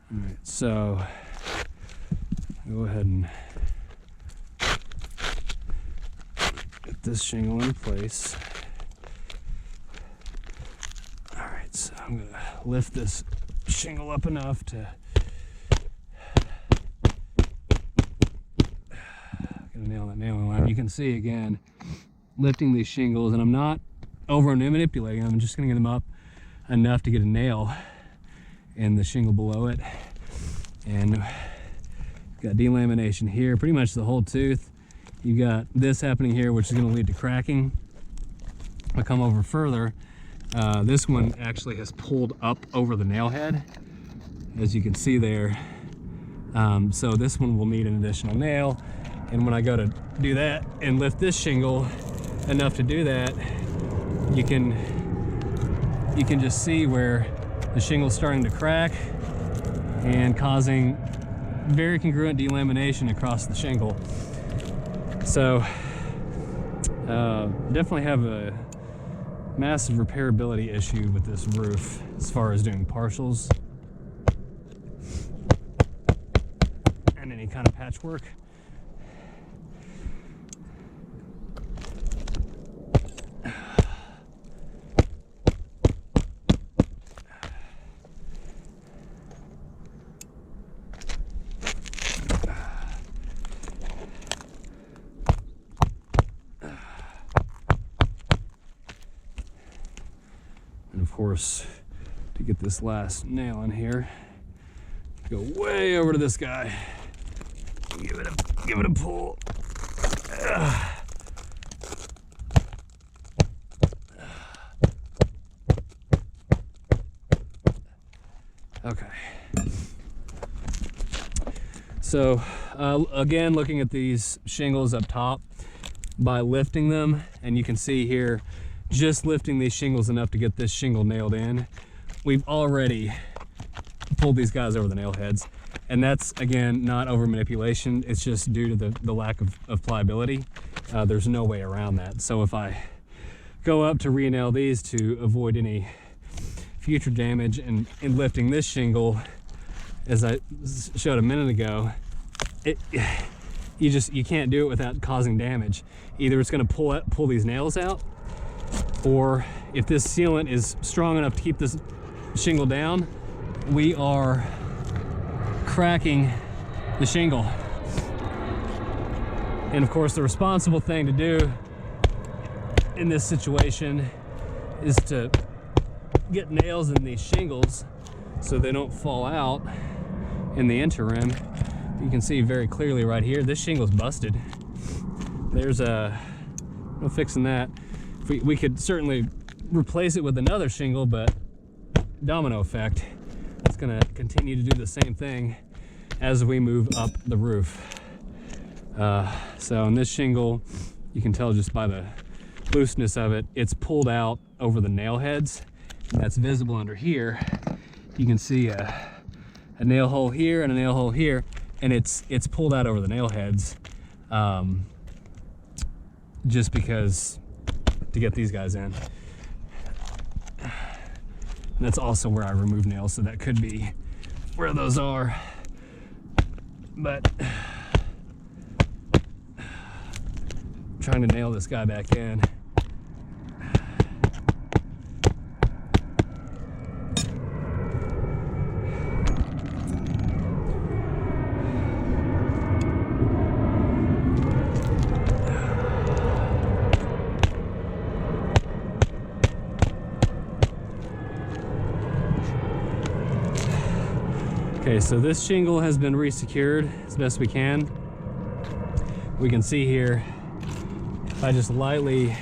All right, so go ahead and get this shingle in place. All right, so I'm gonna lift this shingle up enough to nail that nailing line. You can see again, lifting these shingles, and I'm not over manipulating them. I'm just gonna get them up enough to get a nail in the shingle below it. And got delamination here, pretty much the whole tooth. You got this happening here, which is gonna lead to cracking. I'll come over further. This one actually has pulled up over the nail head, as you can see there. So this one will need an additional nail. And when I go to do that and lift this shingle enough to do that, you can just see where the shingle's starting to crack and causing very congruent delamination across the shingle. So definitely have a massive repairability issue with this roof as far as doing partials and any kind of patchwork. And of course, to get this last nail in here, go way over to this guy. Give it a pull. Okay. So again, looking at these shingles up top, by lifting them, and you can see here, just lifting these shingles enough to get this shingle nailed in, we've already pulled these guys over the nail heads. And that's, again, not over manipulation. It's just due to the lack of pliability. There's no way around that. So if I go up to re-nail these to avoid any future damage, and in lifting this shingle, as I showed a minute ago, you can't do it without causing damage. Either it's going to pull these nails out, or if this sealant is strong enough to keep this shingle down, we are cracking the shingle. And of course, the responsible thing to do in this situation is to get nails in these shingles so they don't fall out in the interim. You can see very clearly right here, this shingle's busted. There's no fixing that. We could certainly replace it with another shingle, but domino effect, it's gonna continue to do the same thing as we move up the roof. So on this shingle, you can tell just by the looseness of it, it's pulled out over the nail heads. That's visible under here. You can see a nail hole here and a nail hole here, and it's pulled out over the nail heads, just because to get these guys in. And that's also where I remove nails, so that could be where those are. But trying to nail this guy back in. Okay, so this shingle has been re-secured as best we can. We can see here, if I just lightly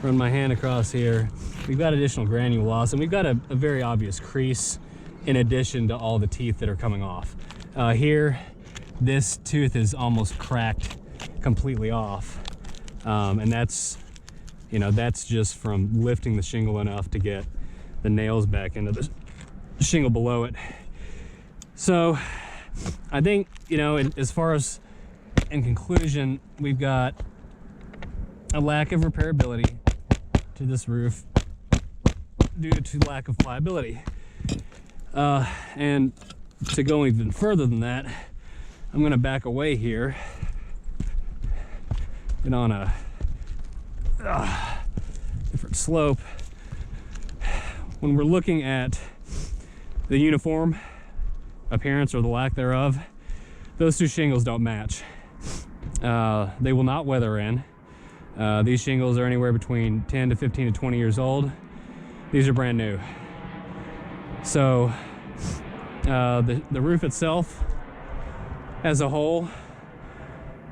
run my hand across here, we've got additional granule loss, and we've got a very obvious crease in addition to all the teeth that are coming off. Here, this tooth is almost cracked completely off. And that's just from lifting the shingle enough to get the nails back into the shingle below it. So I think, as far as in conclusion, we've got a lack of repairability to this roof due to lack of pliability. And to go even further than that, I'm going to back away here, get on a different slope. When we're looking at the uniform appearance or the lack thereof, those two shingles don't match. They will not weather in. These shingles are anywhere between 10 to 15 to 20 years old. These are brand new. So the roof itself as a whole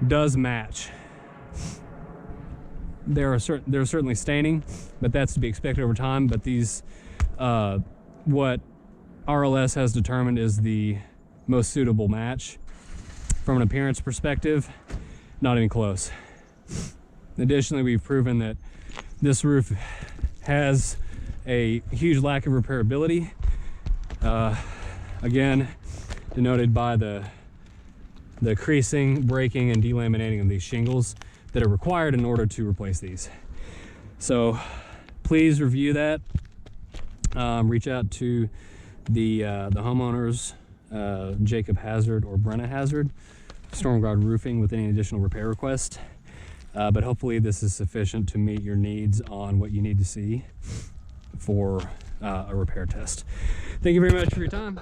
does match. There's certainly staining, but that's to be expected over time. But these, what RLS has determined is the most suitable match from an appearance perspective. Not even close. Additionally, we've proven that this roof has a huge lack of repairability, again denoted by the creasing, breaking, and delaminating of these shingles that are required in order to replace these. So please review that. Reach out to the homeowners, Jacob Hazard or Brenna Hazard, Storm Guard Roofing, with any additional repair requests. But hopefully this is sufficient to meet your needs on what you need to see for a repair test. Thank you very much for your time.